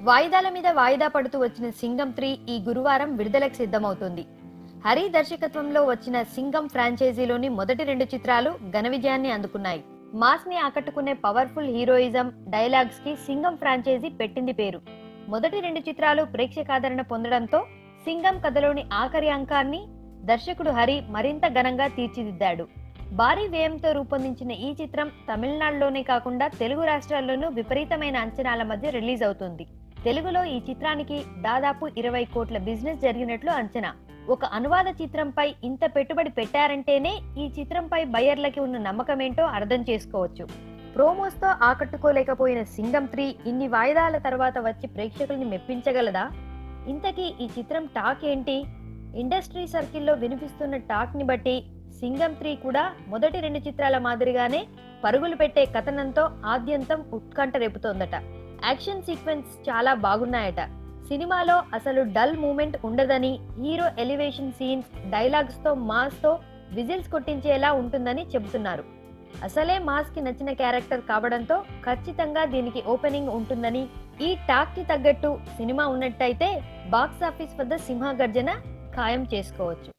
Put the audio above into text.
వాయిదాల మీద వాయిదా పడుతూ వచ్చిన సింగం 3 ఈ గురువారం విడుదలకు సిద్ధమవుతుంది. హరి దర్శకత్వంలో వచ్చిన సింగం ఫ్రాంచైజీలోని మొదటి 2 చిత్రాలు ఘన విజయాన్ని అందుకున్నాయి. మాస్ ని ఆకట్టుకునే పవర్ఫుల్ హీరోయిజం, డైలాగ్స్ కి సింగం ఫ్రాంచైజీ పెట్టింది పేరు. మొదటి 2 చిత్రాలు ప్రేక్షకాదరణ పొందడంతో సింగం కథలోని ఆఖరి అంకాన్ని దర్శకుడు హరి మరింత ఘనంగా తీర్చిదిద్దాడు. భారీ వ్యయంతో రూపొందించిన ఈ చిత్రం తమిళనాడులోనే కాకుండా తెలుగు రాష్ట్రాల్లోనూ విపరీతమైన అంచనాల మధ్య రిలీజ్ అవుతుంది. తెలుగులో ఈ చిత్రానికి దాదాపు 20 కోట్ల బిజినెస్ జరిగినట్లు అంచనా. ఒక అనువాద చిత్రంపై ఇంత పెట్టుబడి పెట్టారంటేనే ఈ చిత్రంపై బయ్యర్లకి ఉన్న నమ్మకమేంటో అర్థం చేసుకోవచ్చు. ప్రోమోస్ తో ఆకట్టుకోలేకపోయిన సింగం 3 ఇన్ని వాయిదాల తర్వాత వచ్చి ప్రేక్షకుల్ని మెప్పించగలదా? ఇంతకీ ఈ చిత్రం టాక్ ఏంటి? ఇండస్ట్రీ సర్కిల్లో వినిపిస్తున్న టాక్ ని బట్టి సింగం 3 కూడా మొదటి 2 చిత్రాల మాదిరిగానే పరుగులు పెట్టే కథనంతో ఆద్యంతం ఉత్కంఠ రేపుతోందట. యాక్షన్ సీక్వెన్స్ చాలా బాగున్నాయట. సినిమాలో అసలు డల్ మూమెంట్ ఉండదని, హీరో ఎలివేషన్ సీన్స్, డైలాగ్స్ తో మాస్ తో విజిల్స్ కొట్టించేలా ఉంటుందని చెబుతున్నారు. అసలే మాస్ కి నచ్చిన క్యారెక్టర్ కావడంతో ఖచ్చితంగా దీనికి ఓపెనింగ్ ఉంటుందని, ఈ టాక్ కి తగ్గట్టు సినిమా ఉన్నట్టయితే బాక్స్ ఆఫీస్ వద్ద సింహగర్జన ఖాయం చేసుకోవచ్చు.